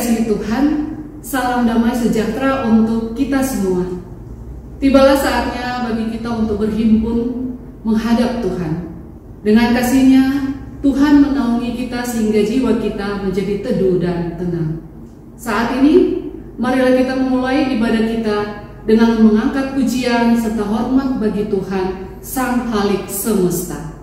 dikasihi Tuhan, salam damai sejahtera untuk kita semua. Tibalah saatnya bagi kita untuk berhimpun menghadap Tuhan. Dengan kasih-Nya, Tuhan menaungi kita sehingga jiwa kita menjadi teduh dan tenang. Saat ini, marilah kita memulai ibadah kita dengan mengangkat pujian serta hormat bagi Tuhan, Sang Khalik Semesta.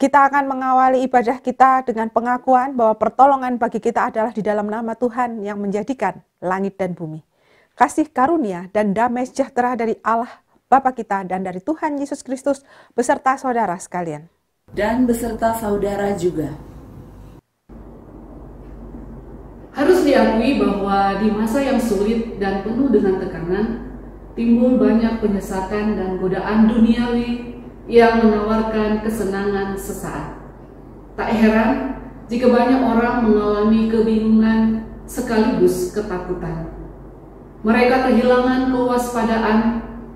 Kita akan mengawali ibadah kita dengan pengakuan bahwa pertolongan bagi kita adalah di dalam nama Tuhan yang menjadikan langit dan bumi. Kasih karunia dan damai sejahtera dari Allah Bapa kita dan dari Tuhan Yesus Kristus beserta saudara sekalian. Dan beserta saudara juga. Harus diakui bahwa di masa yang sulit dan penuh dengan tekanan, timbul banyak penyesatan dan godaan duniawi yang menawarkan kesenangan sesaat. Tak heran jika banyak orang mengalami kebingungan sekaligus ketakutan. Mereka kehilangan kewaspadaan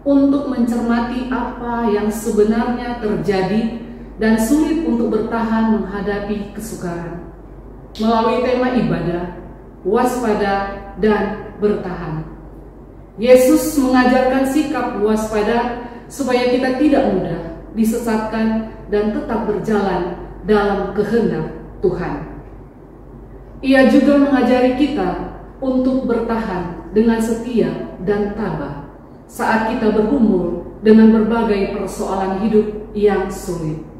untuk mencermati apa yang sebenarnya terjadi dan sulit untuk bertahan menghadapi kesukaran. Melalui tema ibadah, waspada dan bertahan, Yesus mengajarkan sikap waspada supaya kita tidak mudah disesatkan dan tetap berjalan dalam kehendak Tuhan. Ia juga mengajari kita untuk bertahan dengan setia dan tabah saat kita bergumul dengan berbagai persoalan hidup yang sulit.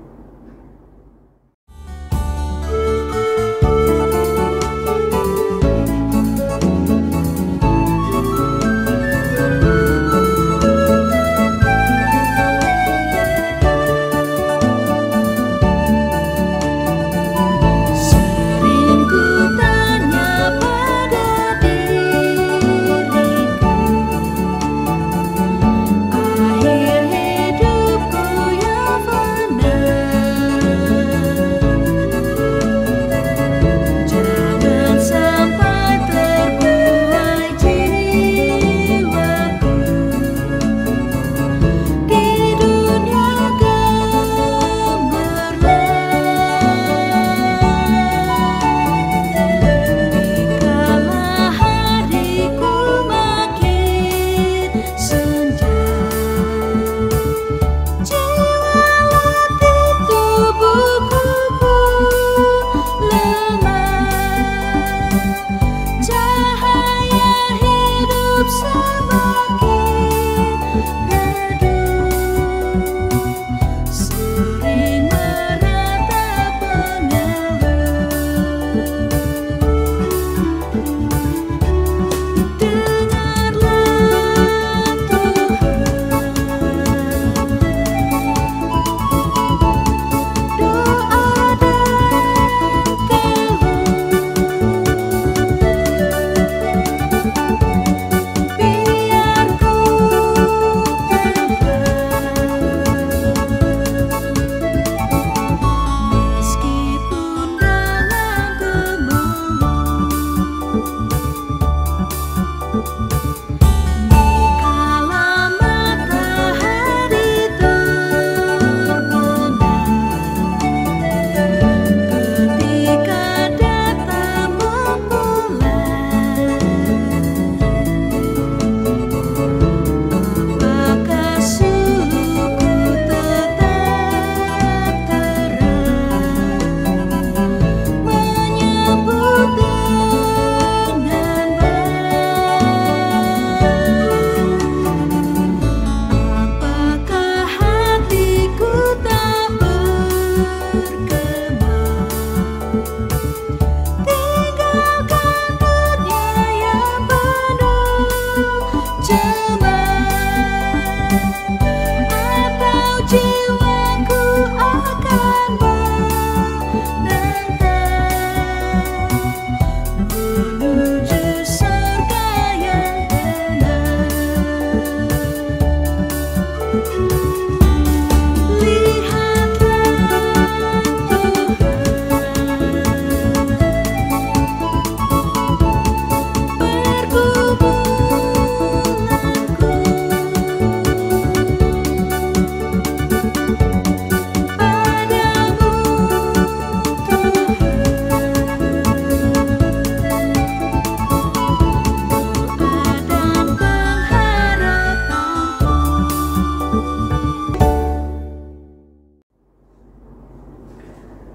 Akhir hidupku yang fana.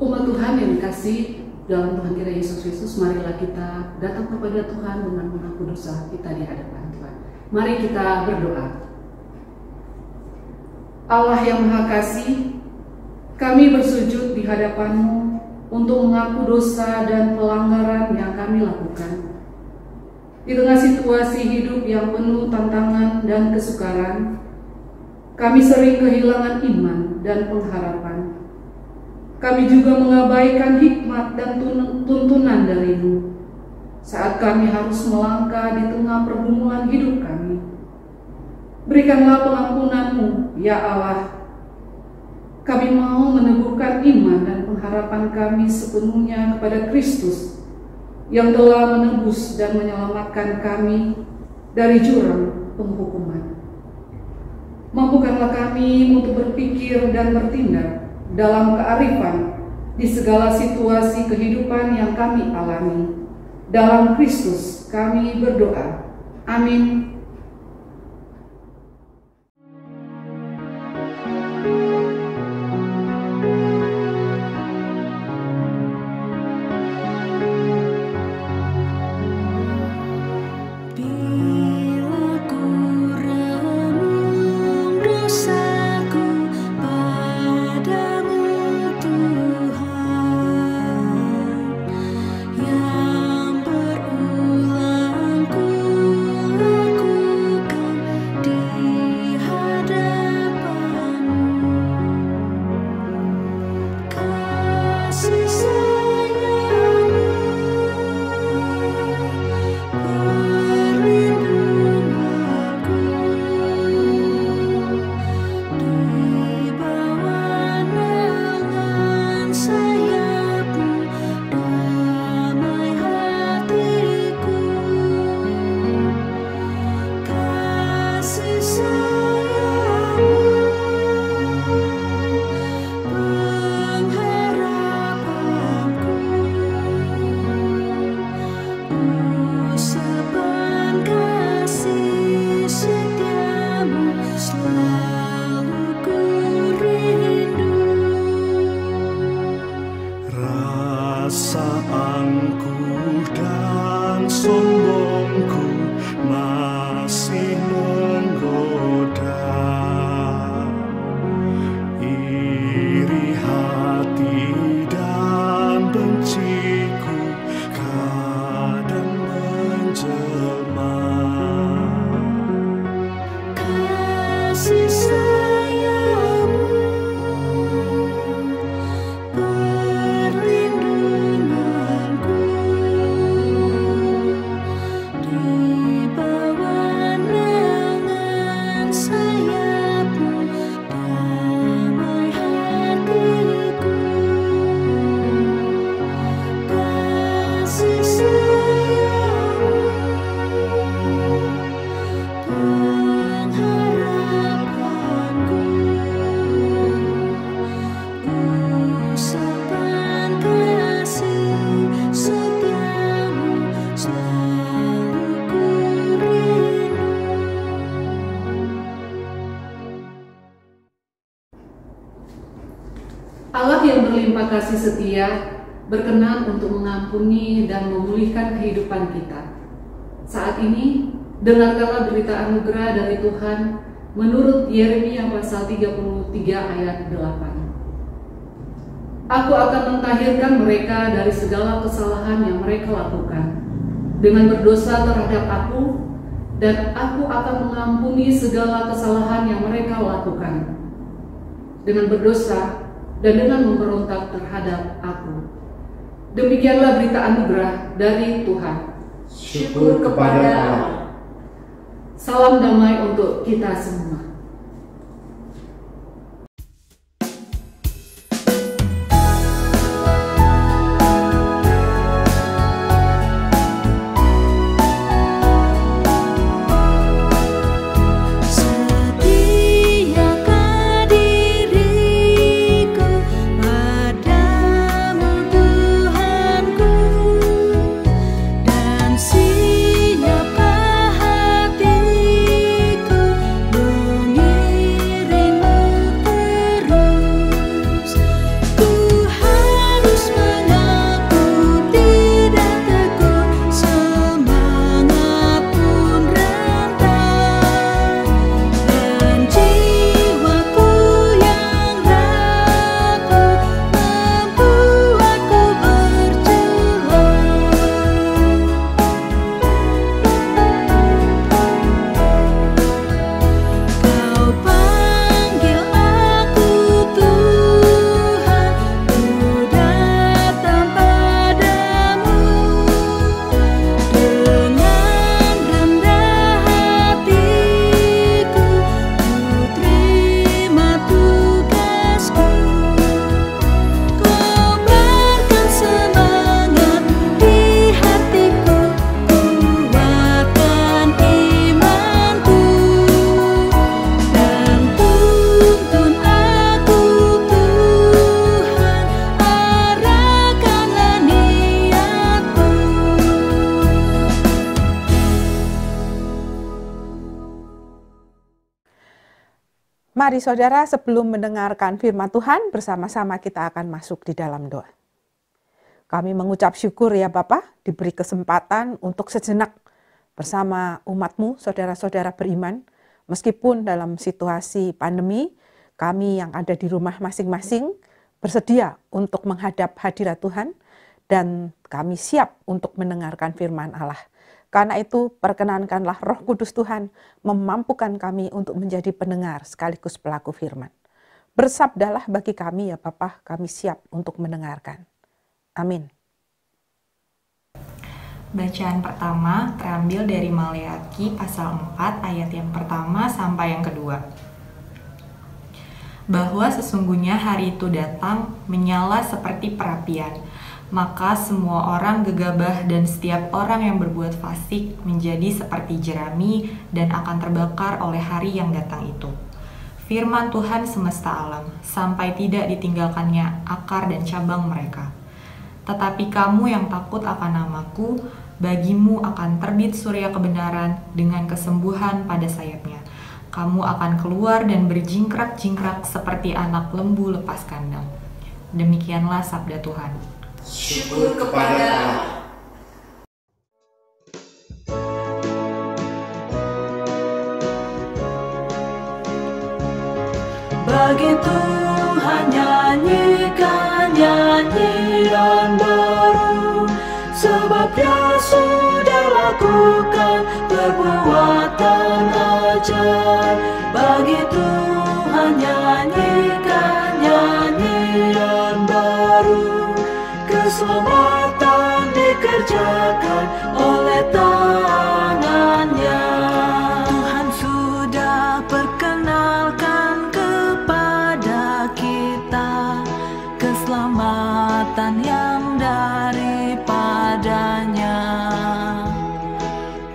Umat Tuhan yang dikasih dalam Tuhan kita Yesus Kristus, marilah kita datang kepada Tuhan dengan mengaku dosa kita di hadapan Tuhan. Mari kita berdoa. Allah yang Maha Kasih, kami bersujud di hadapan-Mu untuk mengaku dosa dan pelanggaran yang kami lakukan. Di tengah situasi hidup yang penuh tantangan dan kesukaran, kami sering kehilangan iman dan pengharapan. Kami juga mengabaikan hikmat dan tuntunan dari-Mu saat kami harus melangkah di tengah pergumulan hidup kami. Berikanlah pengampunan-Mu, ya Allah. Kami mau meneguhkan iman dan pengharapan kami sepenuhnya kepada Kristus yang telah menebus dan menyelamatkan kami dari jurang penghukuman. Mampukanlah kami untuk berpikir dan bertindak dalam kearifan di segala situasi kehidupan yang kami alami. Dalam Kristus kami berdoa. Amin. Allah yang berlimpah kasih setia berkenan untuk mengampuni dan memulihkan kehidupan kita. Saat ini, dengarkanlah berita anugerah dari Tuhan menurut Yeremia pasal 33 ayat 8. Aku akan mentahirkan mereka dari segala kesalahan yang mereka lakukan dengan berdosa terhadap aku, dan aku akan mengampuni segala kesalahan yang mereka lakukan dengan berdosa dan dengan memberontak terhadap aku. Demikianlah berita anugerah dari Tuhan. Syukur kepada Allah. Salam damai untuk kita semua. Siapkah hatiku Mari saudara, sebelum mendengarkan firman Tuhan, bersama-sama kita akan masuk di dalam doa. Kami mengucap syukur ya Bapa, diberi kesempatan untuk sejenak bersama umat-Mu, saudara-saudara beriman. Meskipun dalam situasi pandemi, kami yang ada di rumah masing-masing bersedia untuk menghadap hadirat Tuhan, dan kami siap untuk mendengarkan firman Allah. Karena itu, perkenankanlah Roh Kudus Tuhan memampukan kami untuk menjadi pendengar sekaligus pelaku firman. Bersabdalah bagi kami ya Bapa, kami siap untuk mendengarkan. Amin. Bacaan pertama terambil dari Maleakhi pasal 4 ayat yang pertama sampai yang kedua. Bahwa sesungguhnya hari itu datang menyala seperti perapian, maka semua orang gegabah dan setiap orang yang berbuat fasik menjadi seperti jerami dan akan terbakar oleh hari yang datang itu. Firman Tuhan semesta alam, sampai tidak ditinggalkannya akar dan cabang mereka. Tetapi kamu yang takut akan namaku, bagimu akan terbit surya kebenaran dengan kesembuhan pada sayapnya. Kamu akan keluar dan berjingkrak-jingkrak seperti anak lembu lepas kandang. Demikianlah sabda Tuhan. Syukur kepada Allah. Bagi Tuhan nyanyikan nyanyian baru, sebab Dia sudah lakukan perbuatan ajaib. Bagi Tuhan nyanyikan nyanyian baru, keselamatan dikerjakan oleh tangannya. Tuhan sudah perkenalkan kepada kita keselamatan yang daripadanya.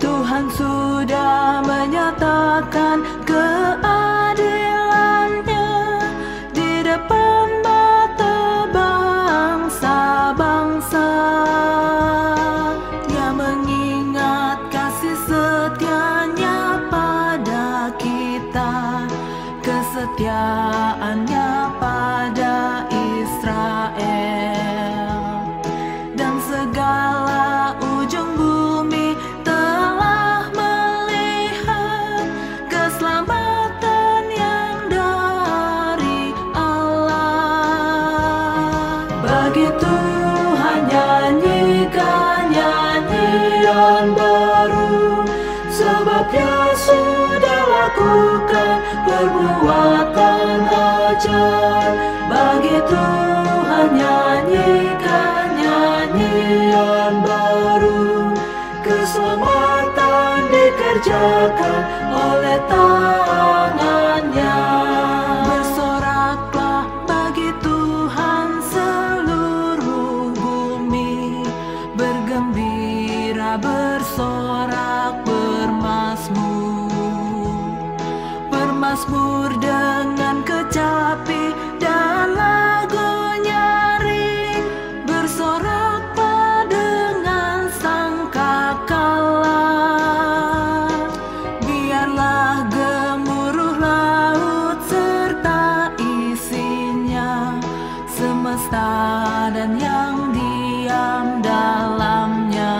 Tuhan sudah menyatakan keadilannya di depan mata bangsa-bangsa. Dia mengingat kasih setianya pada kita, kesetiaannya pada Israel. Dan segala ujung bumi telah melihat keselamatan yang dari Allah. Bagi Tuhan nyanyikan nyanyian baru, sebab Dia sudah lakukan perbuatan ajaib. Bagi Tuhan nyanyikan nyanyian baru, keselamatan dikerjakan oleh tangannya. Bersoraklah bagi Tuhan seluruh bumi, bergembira bersorak bermazmur dengan kecapi dan lagu nyaring, bersoraklah dengan sangkakala. Biarlah gemuruh laut serta isinya, semesta dan yang diam dalamnya.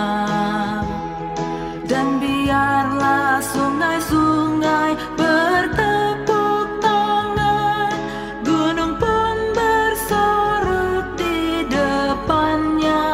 Dan biarlah sungai-sungai bertepuk tangan, gunung pun bersorak di depannya.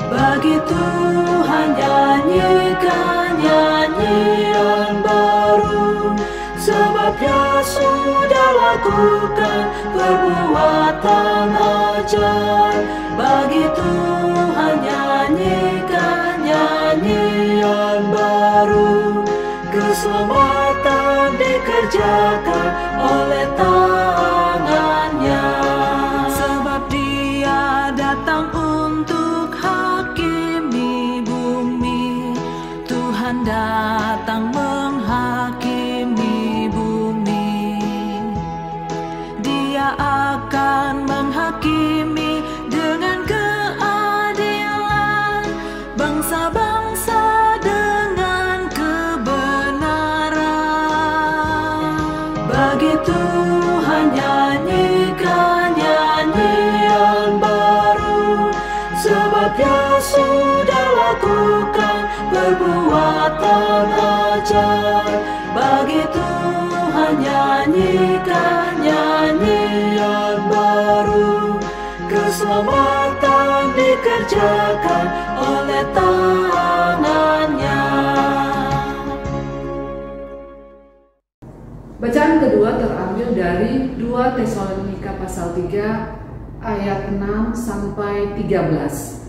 Bagi Tuhan nyanyikan nyanyian baru, sebab Dia sudah lakukan perbuatan ajaib. Bagi Tuhan nyanyikan nyanyian baru, keselamatan dikerjakan oleh tangannya. Sebab Dia datang untuk hakimi bumi, Tuhan datang menghakimi bumi. Dia akan menghakimi dengan keadilan Dia sudah lakukan perbuatan ajaib. Bagi Tuhan nyanyikan nyanyian baru. Keselamatan dikerjakan oleh tangannya. Bacaan kedua terambil dari 2 Tesalonika pasal 3 ayat 6 sampai 13.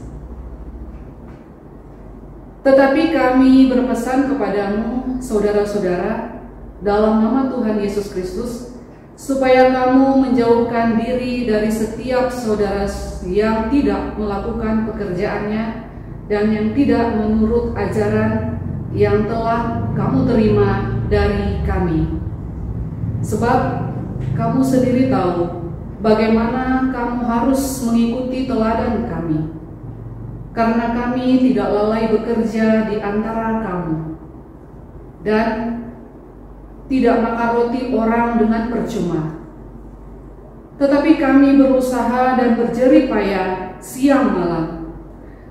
Tetapi kami berpesan kepadamu, saudara-saudara, dalam nama Tuhan Yesus Kristus, supaya kamu menjauhkan diri dari setiap saudara yang tidak melakukan pekerjaannya dan yang tidak menurut ajaran yang telah kamu terima dari kami. Sebab kamu sendiri tahu bagaimana kamu harus mengikuti teladan kami. Karena kami tidak lalai bekerja di antara kamu dan tidak makan roti orang dengan percuma. Tetapi kami berusaha dan berjerih payah siang malam,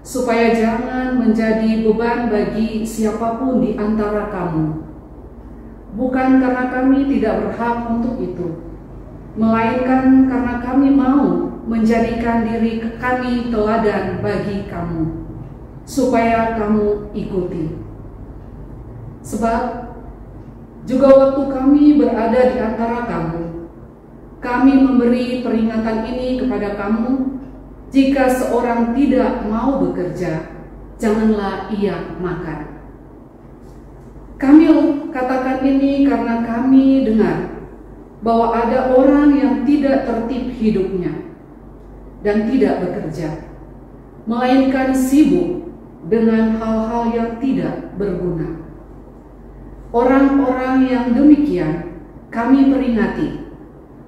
supaya jangan menjadi beban bagi siapapun di antara kamu. Bukan karena kami tidak berhak untuk itu, melainkan karena kami mau menjadikan diri kami teladan bagi kamu, supaya kamu ikuti. Sebab juga waktu kami berada di antara kamu, kami memberi peringatan ini kepada kamu, jika seorang tidak mau bekerja, janganlah ia makan. Kami katakan ini karena kami dengar bahwa ada orang yang tidak tertib hidupnya dan tidak bekerja, melainkan sibuk dengan hal-hal yang tidak berguna. Orang-orang yang demikian kami peringati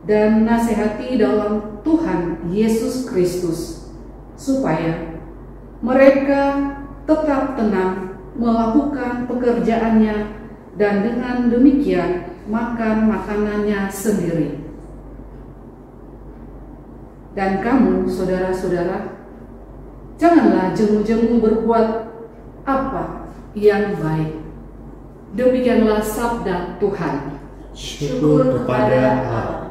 dan nasihati dalam Tuhan Yesus Kristus, supaya mereka tetap tenang melakukan pekerjaannya dan dengan demikian makan makanannya sendiri. Dan kamu, saudara-saudara, janganlah jemu-jemu berbuat apa yang baik. Demikianlah sabda Tuhan. Syukur kepada Allah.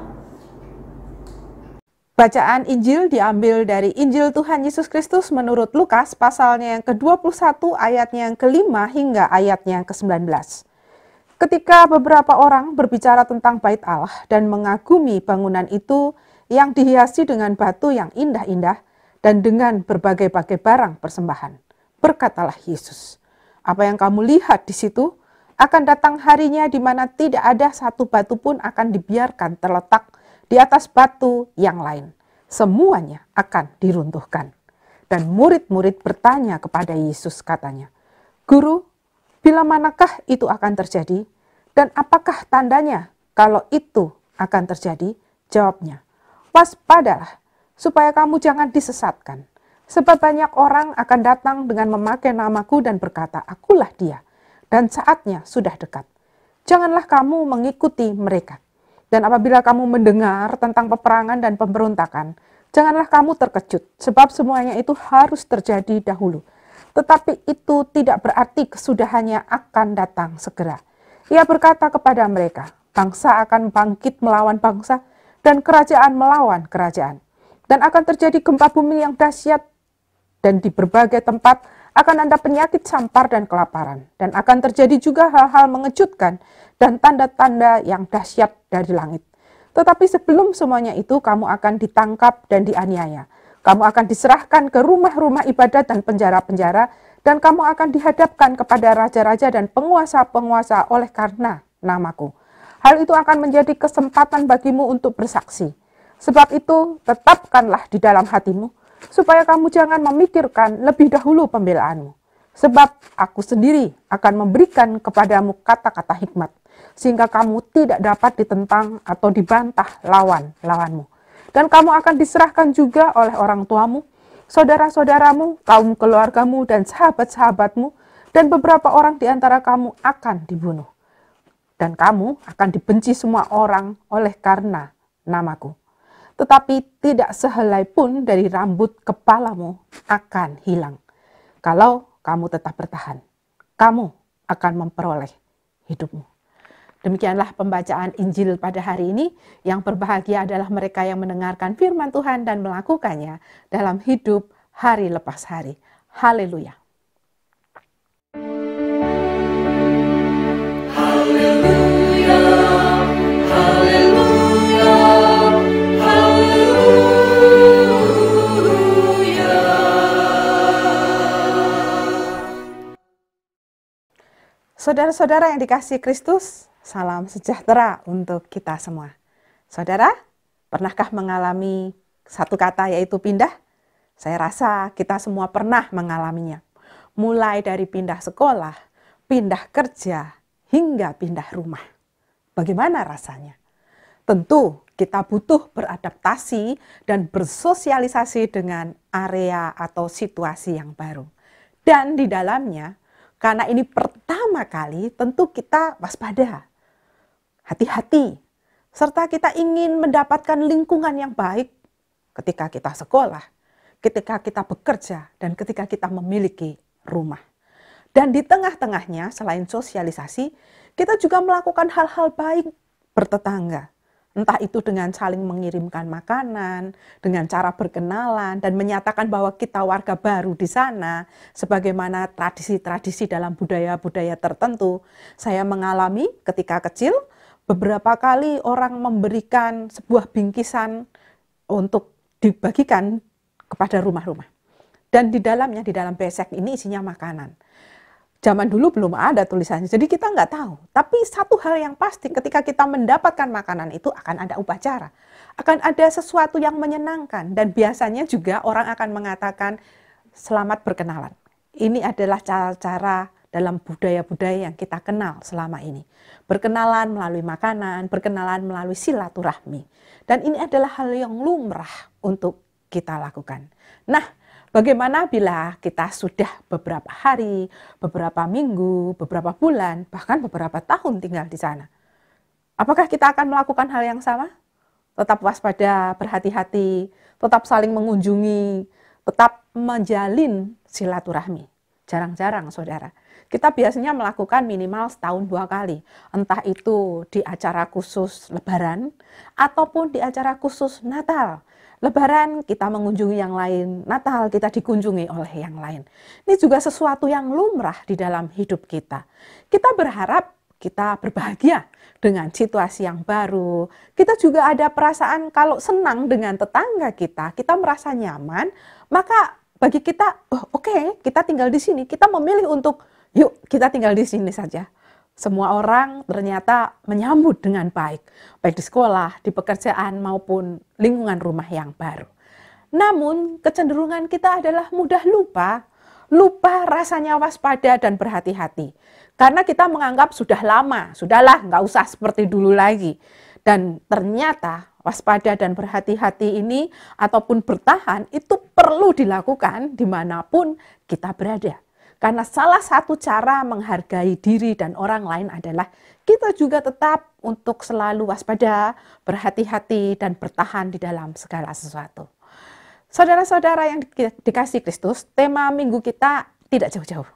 Bacaan Injil diambil dari Injil Tuhan Yesus Kristus menurut Lukas pasalnya yang ke-21 ayatnya yang ke-5 hingga ayatnya yang ke-19. Ketika beberapa orang berbicara tentang bait Allah dan mengagumi bangunan itu yang dihiasi dengan batu yang indah-indah dan dengan berbagai-bagai barang persembahan, berkatalah Yesus, "Apa yang kamu lihat di situ, akan datang harinya di mana tidak ada satu batu pun akan dibiarkan terletak di atas batu yang lain. Semuanya akan diruntuhkan." Dan murid-murid bertanya kepada Yesus, katanya, "Guru, bila manakah itu akan terjadi? Dan apakah tandanya kalau itu akan terjadi?" Jawabnya, "Waspadalah, supaya kamu jangan disesatkan. Sebab banyak orang akan datang dengan memakai namaku dan berkata, 'Akulah dia,' dan saatnya sudah dekat. Janganlah kamu mengikuti mereka. Dan apabila kamu mendengar tentang peperangan dan pemberontakan, janganlah kamu terkejut, sebab semuanya itu harus terjadi dahulu. Tetapi itu tidak berarti kesudahannya akan datang segera." Ia berkata kepada mereka, "Bangsa akan bangkit melawan bangsa, dan kerajaan melawan kerajaan. Dan akan terjadi gempa bumi yang dahsyat, dan di berbagai tempat akan ada penyakit sampar dan kelaparan. Dan akan terjadi juga hal-hal mengejutkan dan tanda-tanda yang dahsyat dari langit. Tetapi sebelum semuanya itu, kamu akan ditangkap dan dianiaya. Kamu akan diserahkan ke rumah-rumah ibadat dan penjara-penjara, dan kamu akan dihadapkan kepada raja-raja dan penguasa-penguasa oleh karena namaku. Hal itu akan menjadi kesempatan bagimu untuk bersaksi. Sebab itu, tetapkanlah di dalam hatimu, supaya kamu jangan memikirkan lebih dahulu pembelaanmu. Sebab aku sendiri akan memberikan kepadamu kata-kata hikmat, sehingga kamu tidak dapat ditentang atau dibantah lawan-lawanmu. Dan kamu akan diserahkan juga oleh orang tuamu, saudara-saudaramu, kaum keluargamu, dan sahabat-sahabatmu, dan beberapa orang di antara kamu akan dibunuh. Dan kamu akan dibenci semua orang oleh karena namaku. tetapi tidak sehelai pun dari rambut kepalamu akan hilang. Kalau kamu tetap bertahan, kamu akan memperoleh hidupmu. Demikianlah pembacaan Injil pada hari ini. Yang berbahagia adalah mereka yang mendengarkan firman Tuhan dan melakukannya dalam hidup hari lepas hari. Haleluya. Haleluya, haleluya, haleluya. Saudara-saudara yang dikasihi Kristus, salam sejahtera untuk kita semua. Saudara, pernahkah mengalami satu kata yaitu pindah? Saya rasa kita semua pernah mengalaminya. Mulai dari pindah sekolah, pindah kerja, hingga pindah rumah. Bagaimana rasanya? Tentu kita butuh beradaptasi dan bersosialisasi dengan area atau situasi yang baru. Dan di dalamnya, karena ini pertama kali, tentu kita waspada, hati-hati, serta kita ingin mendapatkan lingkungan yang baik ketika kita sekolah, ketika kita bekerja, dan ketika kita memiliki rumah. Dan di tengah-tengahnya, selain sosialisasi, kita juga melakukan hal-hal baik bertetangga. Entah itu dengan saling mengirimkan makanan, dengan cara berkenalan, dan menyatakan bahwa kita warga baru di sana, sebagaimana tradisi-tradisi dalam budaya-budaya tertentu. Saya mengalami ketika kecil, beberapa kali orang memberikan sebuah bingkisan untuk dibagikan kepada rumah-rumah. Dan di dalamnya, di dalam besek ini isinya makanan. Zaman dulu belum ada tulisannya, jadi kita nggak tahu. Tapi satu hal yang pasti, ketika kita mendapatkan makanan itu akan ada upacara. Akan ada sesuatu yang menyenangkan. Dan biasanya juga orang akan mengatakan, selamat berkenalan. Ini adalah cara-cara dalam budaya-budaya yang kita kenal selama ini. Berkenalan melalui makanan, berkenalan melalui silaturahmi. Dan ini adalah hal yang lumrah untuk kita lakukan. Nah, bagaimana bila kita sudah beberapa hari, beberapa minggu, beberapa bulan, bahkan beberapa tahun tinggal di sana? Apakah kita akan melakukan hal yang sama? Tetap waspada, berhati-hati, tetap saling mengunjungi, tetap menjalin silaturahmi. Jarang-jarang, saudara. Kita biasanya melakukan minimal setahun 2 kali. Entah itu di acara khusus Lebaran, ataupun di acara khusus Natal. Lebaran kita mengunjungi yang lain, Natal kita dikunjungi oleh yang lain. Ini juga sesuatu yang lumrah di dalam hidup kita. Kita berharap kita berbahagia dengan situasi yang baru. Kita juga ada perasaan kalau senang dengan tetangga kita merasa nyaman, maka bagi kita, oke, kita tinggal di sini. Kita memilih untuk, yuk kita tinggal di sini saja. Semua orang ternyata menyambut dengan baik di sekolah, di pekerjaan, maupun lingkungan rumah yang baru. Namun, kecenderungan kita adalah mudah lupa rasanya waspada dan berhati-hati. Karena kita menganggap sudah lama, sudahlah, nggak usah seperti dulu lagi. Dan ternyata waspada dan berhati-hati ini ataupun bertahan itu perlu dilakukan dimanapun kita berada. Karena salah satu cara menghargai diri dan orang lain adalah kita juga tetap untuk selalu waspada, berhati-hati, dan bertahan di dalam segala sesuatu. Saudara-saudara yang dikasihi Kristus, tema minggu kita tidak jauh-jauh.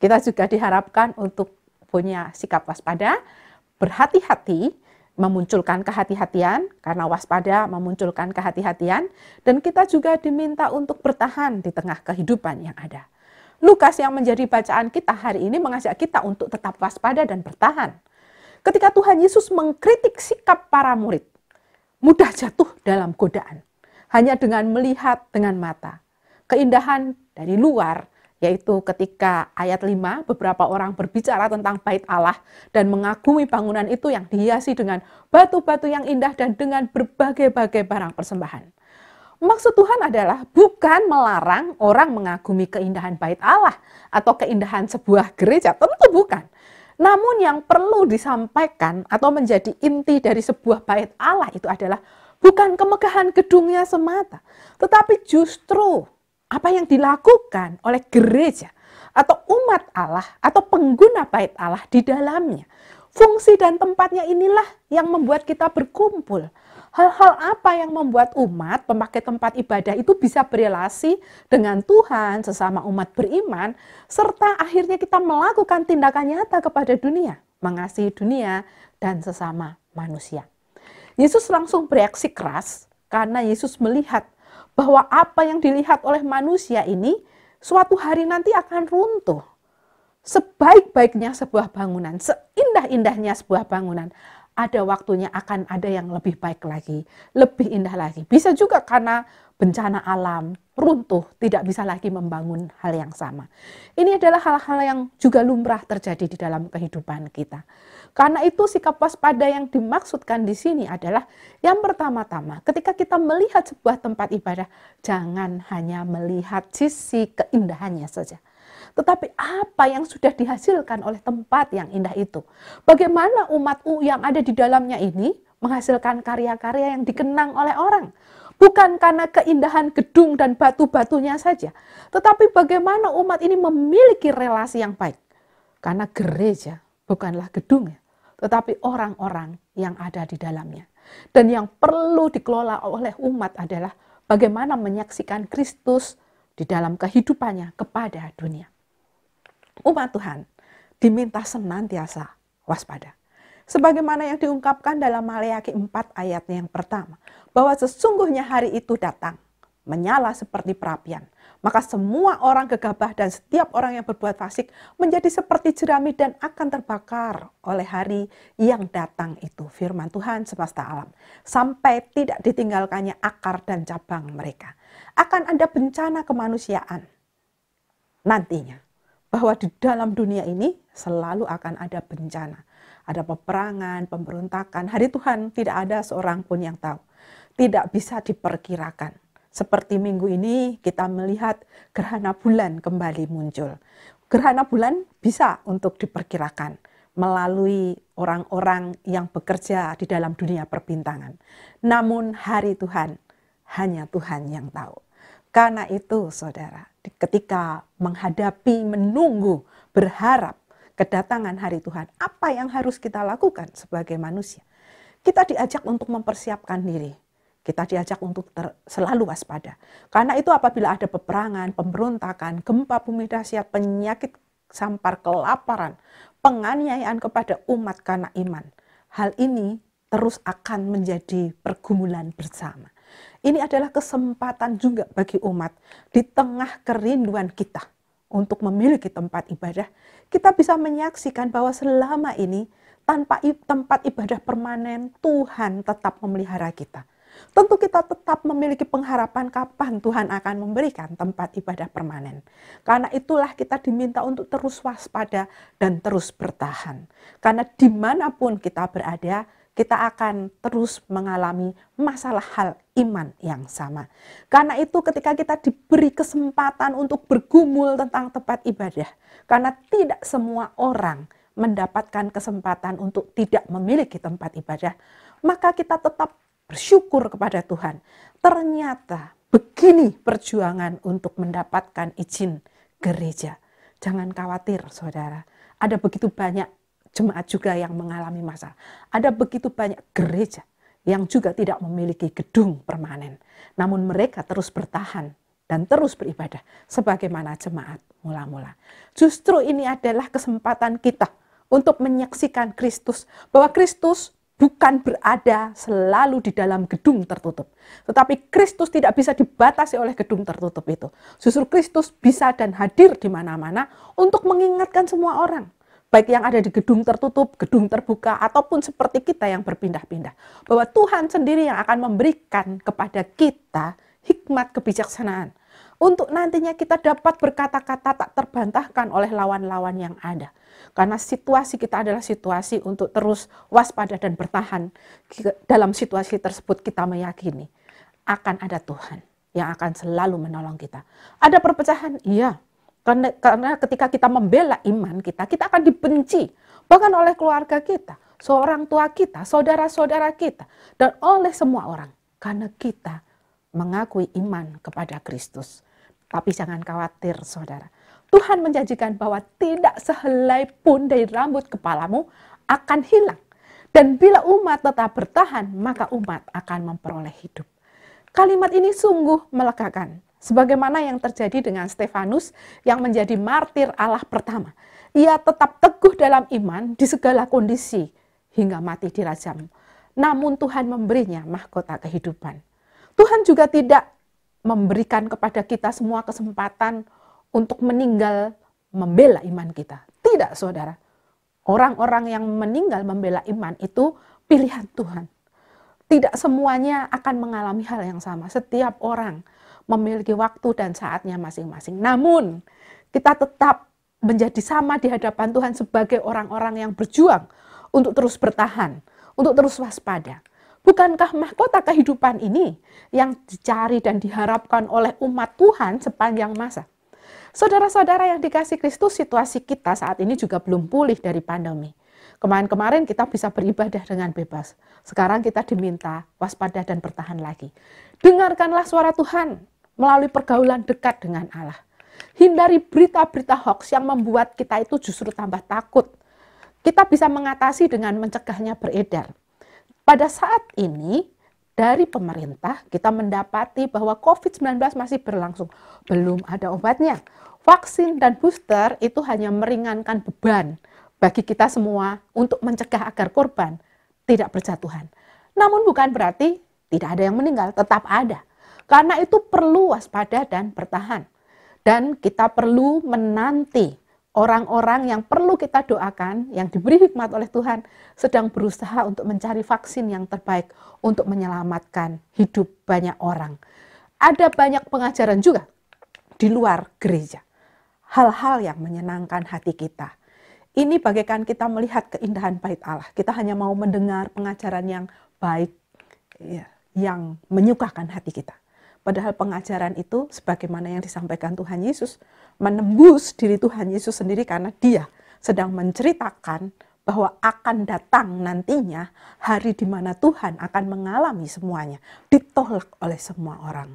Kita juga diharapkan untuk punya sikap waspada, berhati-hati, memunculkan kehati-hatian, karena waspada memunculkan kehati-hatian, dan kita juga diminta untuk bertahan di tengah kehidupan yang ada. Lukas yang menjadi bacaan kita hari ini mengajak kita untuk tetap waspada dan bertahan. Ketika Tuhan Yesus mengkritik sikap para murid, mudah jatuh dalam godaan, hanya dengan melihat dengan mata. Keindahan dari luar, yaitu ketika ayat 5, beberapa orang berbicara tentang bait Allah dan mengagumi bangunan itu yang dihiasi dengan batu-batu yang indah dan dengan berbagai-bagai barang persembahan. Maksud Tuhan adalah bukan melarang orang mengagumi keindahan bait Allah atau keindahan sebuah gereja, tentu bukan. Namun yang perlu disampaikan atau menjadi inti dari sebuah bait Allah itu adalah bukan kemegahan gedungnya semata, tetapi justru apa yang dilakukan oleh gereja atau umat Allah atau pengguna bait Allah di dalamnya. Fungsi dan tempatnya inilah yang membuat kita berkumpul. Hal-hal apa yang membuat umat pemakai tempat ibadah itu bisa berelasi dengan Tuhan, sesama umat beriman, serta akhirnya kita melakukan tindakan nyata kepada dunia, mengasihi dunia dan sesama manusia. Yesus langsung bereaksi keras karena Yesus melihat bahwa apa yang dilihat oleh manusia ini suatu hari nanti akan runtuh. Sebaik-baiknya sebuah bangunan, seindah-indahnya sebuah bangunan, ada waktunya akan ada yang lebih baik lagi, lebih indah lagi. Bisa juga karena bencana alam, runtuh, tidak bisa lagi membangun hal yang sama. Ini adalah hal-hal yang juga lumrah terjadi di dalam kehidupan kita. Karena itu sikap waspada yang dimaksudkan di sini adalah yang pertama-tama, ketika kita melihat sebuah tempat ibadah, jangan hanya melihat sisi keindahannya saja. Tetapi apa yang sudah dihasilkan oleh tempat yang indah itu? Bagaimana umat yang ada di dalamnya ini menghasilkan karya-karya yang dikenang oleh orang? Bukan karena keindahan gedung dan batu-batunya saja. Tetapi bagaimana umat ini memiliki relasi yang baik? Karena gereja bukanlah gedungnya, tetapi orang-orang yang ada di dalamnya. Dan yang perlu dikelola oleh umat adalah bagaimana menyaksikan Kristus di dalam kehidupannya kepada dunia. Umat Tuhan diminta senantiasa waspada. Sebagaimana yang diungkapkan dalam Maleakhi 4 ayat yang pertama, bahwa sesungguhnya hari itu datang, menyala seperti perapian. Maka semua orang gegabah dan setiap orang yang berbuat fasik menjadi seperti jerami dan akan terbakar oleh hari yang datang itu. Firman Tuhan semesta alam. Sampai tidak ditinggalkannya akar dan cabang mereka. Akan ada bencana kemanusiaan nantinya. Bahwa di dalam dunia ini selalu akan ada bencana. Ada peperangan, pemberontakan. Hari Tuhan tidak ada seorang pun yang tahu. Tidak bisa diperkirakan. Seperti minggu ini kita melihat gerhana bulan kembali muncul. Gerhana bulan bisa untuk diperkirakan melalui orang-orang yang bekerja di dalam dunia perbintangan. Namun hari Tuhan hanya Tuhan yang tahu. Karena itu saudara, ketika menghadapi, menunggu, berharap kedatangan hari Tuhan, apa yang harus kita lakukan sebagai manusia? Kita diajak untuk mempersiapkan diri. Kita diajak untuk selalu waspada. Karena itu apabila ada peperangan, pemberontakan, gempa bumi dahsyat, penyakit sampar, kelaparan, penganiayaan kepada umat karena iman, hal ini terus akan menjadi pergumulan bersama. Ini adalah kesempatan juga bagi umat di tengah kerinduan kita untuk memiliki tempat ibadah. Kita bisa menyaksikan bahwa selama ini tanpa tempat ibadah permanen, Tuhan tetap memelihara kita. Tentu kita tetap memiliki pengharapan kapan Tuhan akan memberikan tempat ibadah permanen. Karena itulah kita diminta untuk terus waspada dan terus bertahan. Karena dimanapun kita berada, kita akan terus mengalami masalah hal iman yang sama. Karena itu ketika kita diberi kesempatan untuk bergumul tentang tempat ibadah, karena tidak semua orang mendapatkan kesempatan untuk tidak memiliki tempat ibadah, maka kita tetap bersyukur kepada Tuhan. Ternyata begini perjuangan untuk mendapatkan izin gereja. Jangan khawatir saudara, ada begitu banyak jemaat juga yang mengalami masalah. Ada begitu banyak gereja yang juga tidak memiliki gedung permanen. Namun mereka terus bertahan dan terus beribadah sebagaimana jemaat mula-mula. Justru ini adalah kesempatan kita untuk menyaksikan Kristus. Bahwa Kristus bukan berada selalu di dalam gedung tertutup. Tetapi Kristus tidak bisa dibatasi oleh gedung tertutup itu. Justru Kristus bisa dan hadir di mana-mana untuk mengingatkan semua orang. Baik yang ada di gedung tertutup, gedung terbuka, ataupun seperti kita yang berpindah-pindah. Bahwa Tuhan sendiri yang akan memberikan kepada kita hikmat kebijaksanaan. Untuk nantinya kita dapat berkata-kata tak terbantahkan oleh lawan-lawan yang ada. Karena situasi kita adalah situasi untuk terus waspada dan bertahan. Dalam situasi tersebut kita meyakini akan ada Tuhan yang akan selalu menolong kita. Ada perpecahan? Iya. Karena ketika kita membela iman kita, kita akan dibenci. Bahkan oleh keluarga kita, seorang tua kita, saudara-saudara kita, dan oleh semua orang. Karena kita mengakui iman kepada Kristus. Tapi jangan khawatir saudara. Tuhan menjanjikan bahwa tidak sehelai pun dari rambut kepalamu akan hilang. Dan bila umat tetap bertahan, maka umat akan memperoleh hidup. Kalimat ini sungguh melegakan. Sebagaimana yang terjadi dengan Stefanus yang menjadi martir Allah pertama. Ia tetap teguh dalam iman di segala kondisi hingga mati dirajam. Namun Tuhan memberinya mahkota kehidupan. Tuhan juga tidak memberikan kepada kita semua kesempatan untuk meninggal membela iman kita. Tidak, saudara. Orang-orang yang meninggal membela iman itu pilihan Tuhan. Tidak semuanya akan mengalami hal yang sama. Setiap orang memiliki waktu dan saatnya masing-masing. Namun, kita tetap menjadi sama di hadapan Tuhan sebagai orang-orang yang berjuang untuk terus bertahan, untuk terus waspada. Bukankah mahkota kehidupan ini yang dicari dan diharapkan oleh umat Tuhan sepanjang masa? Saudara-saudara yang dikasihi Kristus, situasi kita saat ini juga belum pulih dari pandemi. Kemarin-kemarin kita bisa beribadah dengan bebas. Sekarang kita diminta waspada dan bertahan lagi. Dengarkanlah suara Tuhan melalui pergaulan dekat dengan Allah. Hindari berita-berita hoax yang membuat kita itu justru tambah takut. Kita bisa mengatasi dengan mencegahnya beredar. Pada saat ini, dari pemerintah kita mendapati bahwa COVID-19 masih berlangsung. Belum ada obatnya. Vaksin dan booster itu hanya meringankan beban bagi kita semua untuk mencegah agar korban tidak berjatuhan. Namun bukan berarti tidak ada yang meninggal, tetap ada. Karena itu perlu waspada dan bertahan. Dan kita perlu menanti orang-orang yang perlu kita doakan, yang diberi hikmat oleh Tuhan, sedang berusaha untuk mencari vaksin yang terbaik untuk menyelamatkan hidup banyak orang. Ada banyak pengajaran juga di luar gereja. Hal-hal yang menyenangkan hati kita. Ini bagaikan kita melihat keindahan bait Allah. Kita hanya mau mendengar pengajaran yang baik, yang menyukakan hati kita. Padahal pengajaran itu sebagaimana yang disampaikan Tuhan Yesus, menembus diri Tuhan Yesus sendiri karena dia sedang menceritakan bahwa akan datang nantinya hari di mana Tuhan akan mengalami semuanya, ditolak oleh semua orang.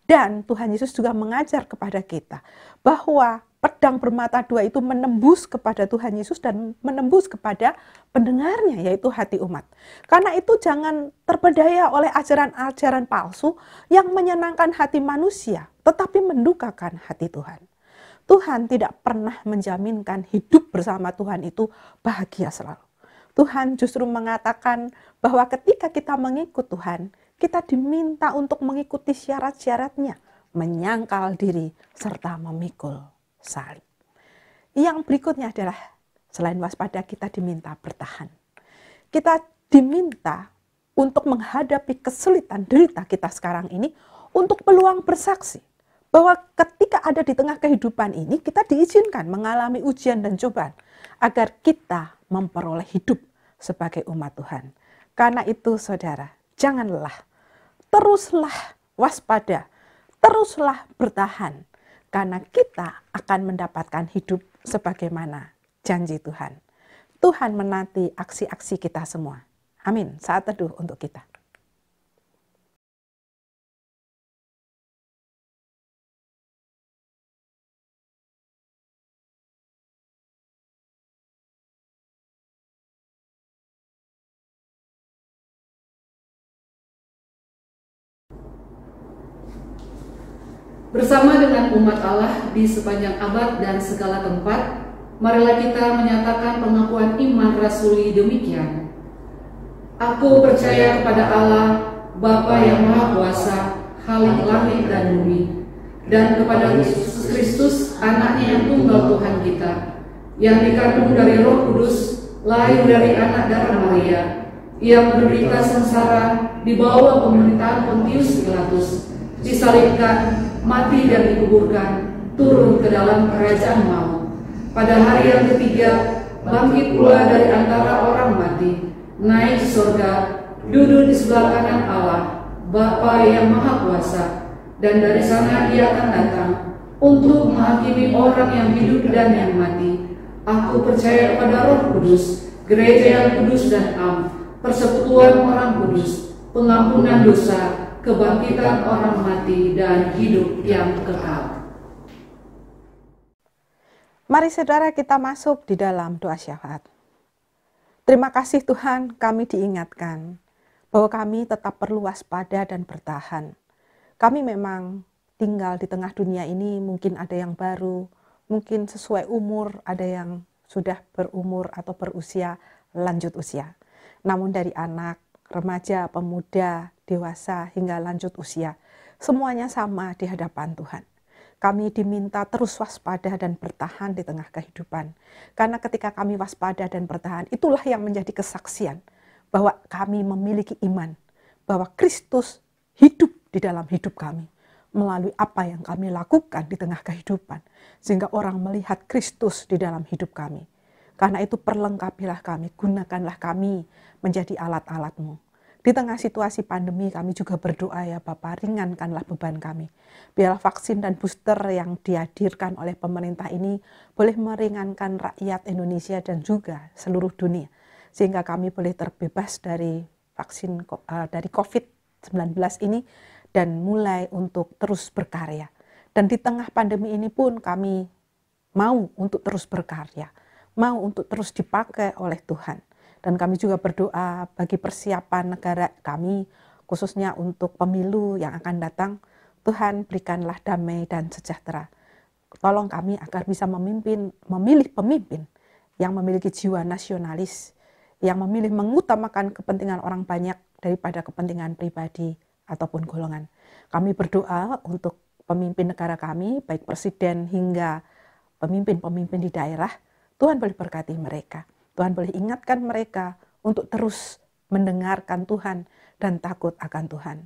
Dan Tuhan Yesus juga mengajar kepada kita bahwa pedang bermata dua itu menembus kepada Tuhan Yesus dan menembus kepada pendengarnya, yaitu hati umat. Karena itu jangan terpedaya oleh ajaran-ajaran palsu yang menyenangkan hati manusia, tetapi mendukakan hati Tuhan. Tuhan tidak pernah menjaminkan hidup bersama Tuhan itu bahagia selalu. Tuhan justru mengatakan bahwa ketika kita mengikut Tuhan, kita diminta untuk mengikuti syarat-syaratnya, menyangkal diri, serta memikul salib. Yang berikutnya adalah selain waspada, kita diminta bertahan. Kita diminta untuk menghadapi kesulitan derita kita sekarang ini untuk peluang bersaksi. Bahwa ketika ada di tengah kehidupan ini, kita diizinkan mengalami ujian dan cobaan agar kita memperoleh hidup sebagai umat Tuhan. Karena itu saudara, jangan lelah, teruslah waspada, teruslah bertahan. Karena kita akan mendapatkan hidup sebagaimana janji Tuhan. Tuhan menanti aksi-aksi kita semua. Amin. Saat teduh untuk kita. Bersama dengan umat Allah di sepanjang abad dan segala tempat, marilah kita menyatakan pengakuan iman rasuli demikian. Aku percaya kepada Allah, Bapa yang Maha Kuasa, Khalik langit dan bumi, dan kepada Yesus Kristus, anaknya yang tunggal Tuhan kita, yang dikandung dari Roh Kudus, lahir dari anak darah Maria, yang menderita sengsara di bawah pemerintahan Pontius Pilatus, disalibkan, mati dan dikuburkan, turun ke dalam kerajaan maut. Pada hari yang ketiga, bangkit pula dari antara orang mati, naik ke surga, duduk di sebelah kanan Allah, Bapa yang Maha Kuasa, dan dari sana ia akan datang untuk menghakimi orang yang hidup dan yang mati. Aku percaya kepada Roh Kudus, gereja yang kudus dan am, persekutuan orang kudus, pengampunan dosa, kebangkitan orang mati, dan hidup yang kekal. Mari saudara kita masuk di dalam doa syafaat. Terima kasih Tuhan, kami diingatkan bahwa kami tetap perlu waspada dan bertahan. Kami memang tinggal di tengah dunia ini, mungkin ada yang baru, mungkin sesuai umur, ada yang sudah berumur atau berusia lanjut usia. Namun dari anak, remaja, pemuda, dewasa, hingga lanjut usia, semuanya sama di hadapan Tuhan. Kami diminta terus waspada dan bertahan di tengah kehidupan. Karena ketika kami waspada dan bertahan, itulah yang menjadi kesaksian bahwa kami memiliki iman, bahwa Kristus hidup di dalam hidup kami melalui apa yang kami lakukan di tengah kehidupan, sehingga orang melihat Kristus di dalam hidup kami. Karena itu perlengkapilah kami, gunakanlah kami menjadi alat-alat-Mu. Di tengah situasi pandemi kami juga berdoa ya Bapa, ringankanlah beban kami. Biarlah vaksin dan booster yang dihadirkan oleh pemerintah ini boleh meringankan rakyat Indonesia dan juga seluruh dunia. Sehingga kami boleh terbebas dari vaksin dari COVID-19 ini dan mulai untuk terus berkarya. Dan di tengah pandemi ini pun kami mau untuk terus berkarya, mau untuk terus dipakai oleh Tuhan. Dan kami juga berdoa bagi persiapan negara kami, khususnya untuk pemilu yang akan datang. Tuhan berikanlah damai dan sejahtera. Tolong kami agar bisa memilih pemimpin yang memiliki jiwa nasionalis, yang memilih mengutamakan kepentingan orang banyak daripada kepentingan pribadi ataupun golongan. Kami berdoa untuk pemimpin negara kami, baik presiden hingga pemimpin-pemimpin di daerah. Tuhan boleh berkati mereka. Tuhan boleh ingatkan mereka untuk terus mendengarkan Tuhan dan takut akan Tuhan.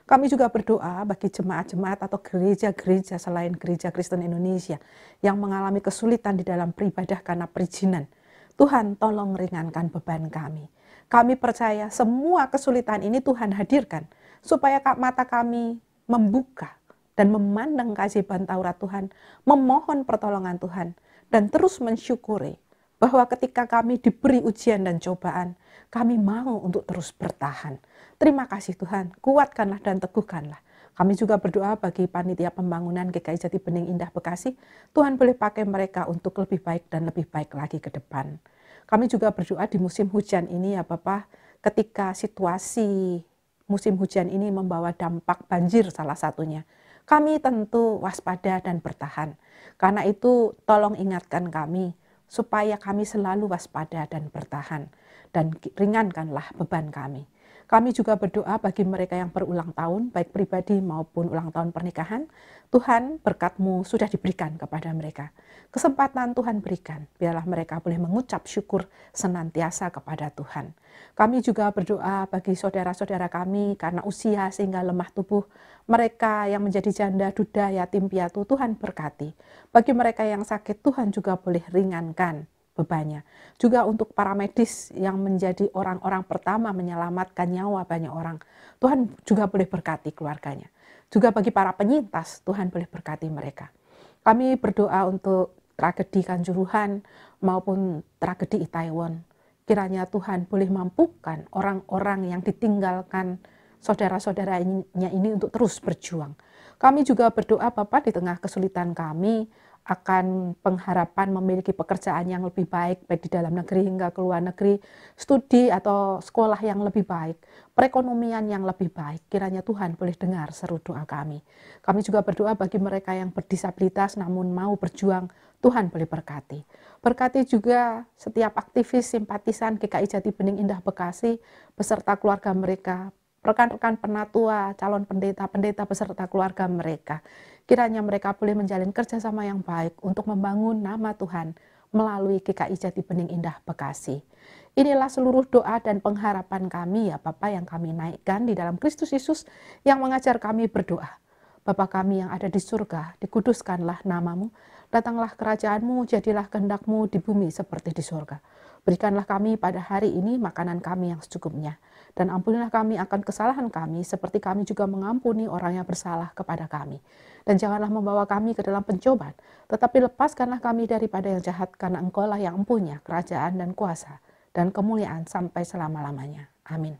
Kami juga berdoa bagi jemaat-jemaat atau gereja-gereja selain Gereja Kristen Indonesia yang mengalami kesulitan di dalam beribadah karena perizinan. Tuhan tolong ringankan beban kami. Kami percaya semua kesulitan ini Tuhan hadirkan supaya mata kami membuka dan memandang keajaiban Taurat Tuhan, memohon pertolongan Tuhan dan terus mensyukuri bahwa ketika kami diberi ujian dan cobaan, kami mau untuk terus bertahan. Terima kasih Tuhan, kuatkanlah dan teguhkanlah. Kami juga berdoa bagi panitia pembangunan GKI Jati Bening Indah Bekasi, Tuhan boleh pakai mereka untuk lebih baik dan lebih baik lagi ke depan. Kami juga berdoa di musim hujan ini ya Bapak, ketika situasi musim hujan ini membawa dampak banjir salah satunya. Kami tentu waspada dan bertahan. Karena itu tolong ingatkan kami, supaya kami selalu waspada dan bertahan, dan ringankanlah beban kami. Kami juga berdoa bagi mereka yang berulang tahun, baik pribadi maupun ulang tahun pernikahan. Tuhan, berkat-Mu sudah diberikan kepada mereka. Kesempatan Tuhan berikan, biarlah mereka boleh mengucap syukur senantiasa kepada Tuhan. Kami juga berdoa bagi saudara-saudara kami karena usia sehingga lemah tubuh. Mereka yang menjadi janda, duda, yatim piatu, Tuhan berkati. Bagi mereka yang sakit, Tuhan juga boleh ringankan bebannya. Juga untuk para medis yang menjadi orang-orang pertama menyelamatkan nyawa banyak orang, Tuhan juga boleh berkati keluarganya. Juga bagi para penyintas, Tuhan boleh berkati mereka. Kami berdoa untuk tragedi Kanjuruhan maupun tragedi Itaewon. Kiranya Tuhan boleh mampukan orang-orang yang ditinggalkan saudara-saudaranya ini untuk terus berjuang. Kami juga berdoa Bapak di tengah kesulitan kami akan pengharapan memiliki pekerjaan yang lebih baik, baik di dalam negeri hingga ke luar negeri, studi atau sekolah yang lebih baik, perekonomian yang lebih baik. Kiranya Tuhan boleh dengar seru doa kami. Kami juga berdoa bagi mereka yang berdisabilitas namun mau berjuang, Tuhan boleh berkati. Berkati juga setiap aktivis simpatisan GKI Jati Bening Indah Bekasi beserta keluarga mereka, rekan-rekan penatua, calon pendeta-pendeta beserta keluarga mereka. Kiranya mereka boleh menjalin kerjasama yang baik untuk membangun nama Tuhan melalui GKI Jati Bening Indah Bekasi. Inilah seluruh doa dan pengharapan kami ya Bapa yang kami naikkan di dalam Kristus Yesus yang mengajar kami berdoa. Bapa kami yang ada di surga, dikuduskanlah namamu, datanglah kerajaan-Mu, jadilah kehendak-Mu di bumi seperti di surga. Berikanlah kami pada hari ini makanan kami yang secukupnya. Dan ampunilah kami akan kesalahan kami, seperti kami juga mengampuni orang yang bersalah kepada kami. Dan janganlah membawa kami ke dalam pencobaan, tetapi lepaskanlah kami daripada yang jahat, karena Engkau-lah yang empunya kerajaan dan kuasa dan kemuliaan sampai selama-lamanya. Amin.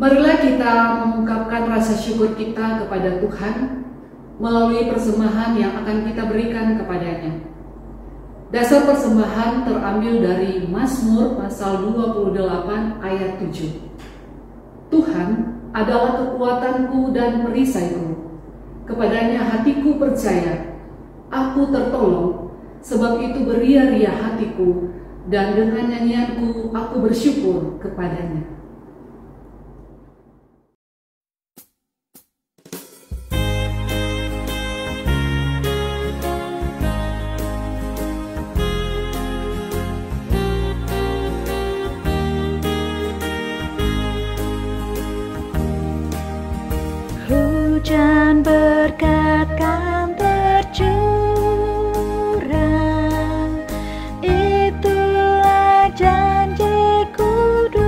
Marilah kita mengungkapkan rasa syukur kita kepada Tuhan melalui persembahan yang akan kita berikan kepadanya. Dasar persembahan terambil dari Mazmur pasal 28 ayat 7. Tuhan adalah kekuatanku dan perisaiku. Kepadanya hatiku percaya. Aku tertolong, sebab itu beria-ria hatiku, dan dengan nyanyianku aku bersyukur kepadanya. Hujan berkat kan tercurah, itulah janji kudus.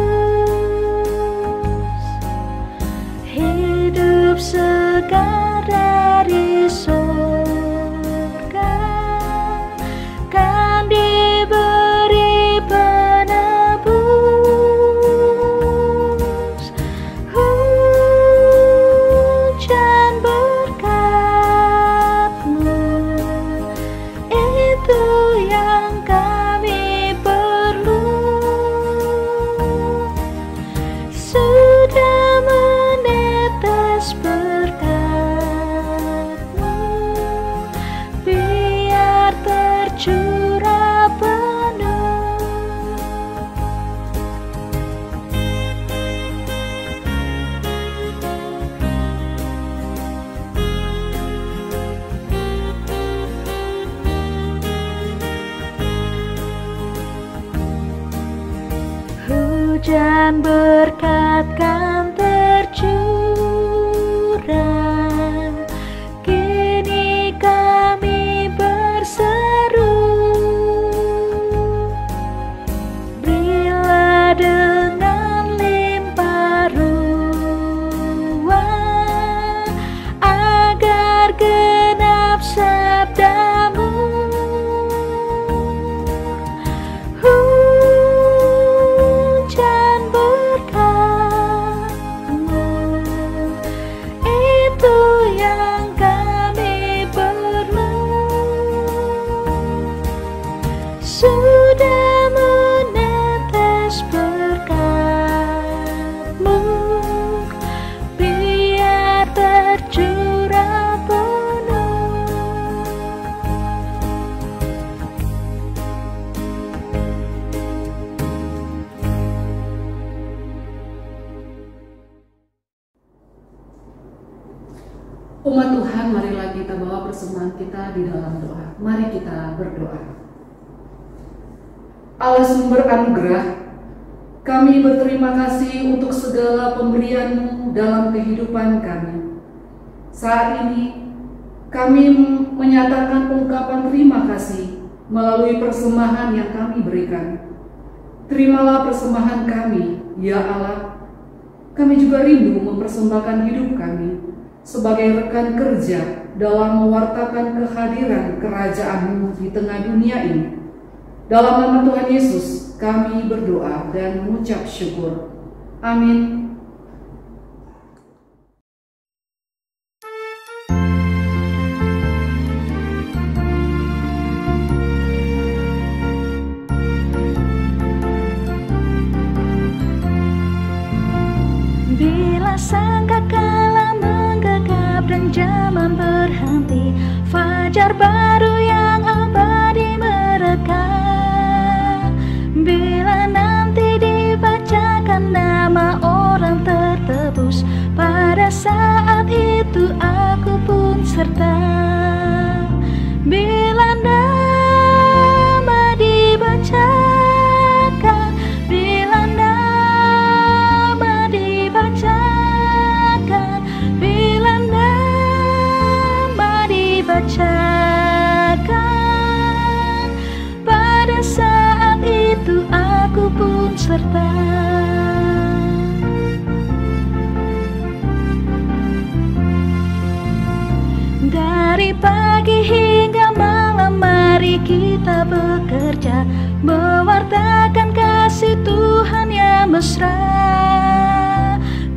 Hidup segar dari surga kan diberi penebus. Hujan berkat-Mu, itu yang kami perlu. Sudah menetes berkat-Mu, biar tercurah penuh. Hujan berkat kan tercurah, kini kami berseru. Berilah dengan limpah ruah, agar genap sabda-Mu. Hujan berkat-Mu, itu yang kami perlu. Sudah menetes berkat-Mu, biar tercurah penuh. Umat Tuhan, marilah kita bawa persembahan kita di dalam doa. Mari kita berdoa. Allah sumber anugerah, kami berterima kasih untuk segala pemberian-Mu dalam kehidupan kami. Saat ini, kami menyatakan ungkapan terima kasih melalui persembahan yang kami berikan. Terimalah persembahan kami, ya Allah. Kami juga rindu mempersembahkan hidup kami sebagai rekan kerja dalam mewartakan kehadiran kerajaan-Mu di tengah dunia ini. Dalam nama Tuhan Yesus, kami berdoa dan mengucap syukur. Amin. Bila sangkakala menggegap dan zaman berhenti, fajar baru yang abadi mereka. Bila nanti dibacakan nama orang tertebus, pada saat itu aku pun serta. Bila nama dibacakan, bila nama dibacakan, bila nama dibacakan, pada saat itu aku pun serta. Dari pagi hingga malam mari kita bekerja, mewartakan kasih Tuhan yang mesra.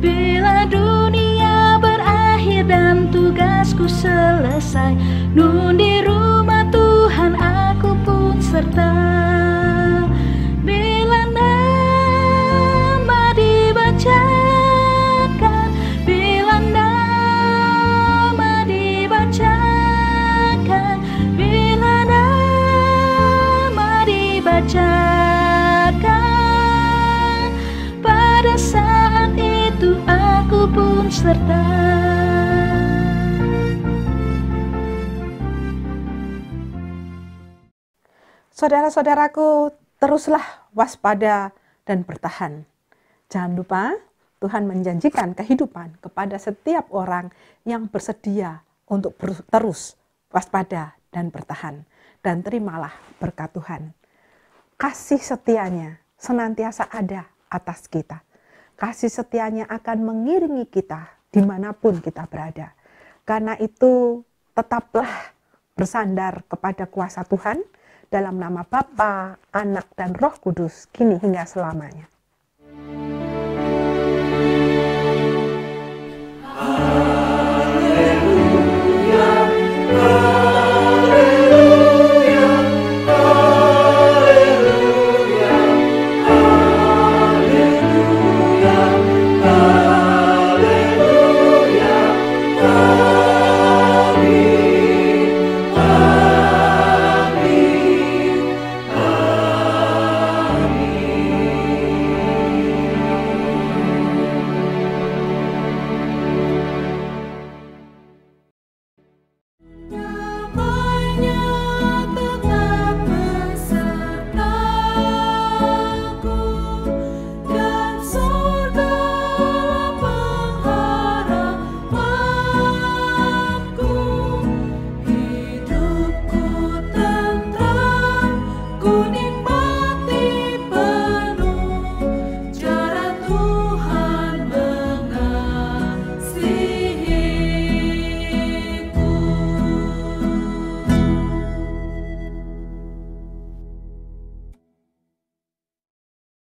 Bila dunia berakhir dan tugasku selesai, nun di rumah Tuhan aku pun serta. turut serta. Saudara-saudaraku, teruslah waspada dan bertahan. Jangan lupa, Tuhan menjanjikan kehidupan kepada setiap orang yang bersedia untuk terus waspada dan bertahan. Dan terimalah berkat Tuhan. Kasih setianya senantiasa ada atas kita. Kasih setianya akan mengiringi kita dimanapun kita berada. Karena itu, tetaplah bersandar kepada kuasa Tuhan, dalam nama Bapa, Anak, dan Roh Kudus, kini hingga selamanya.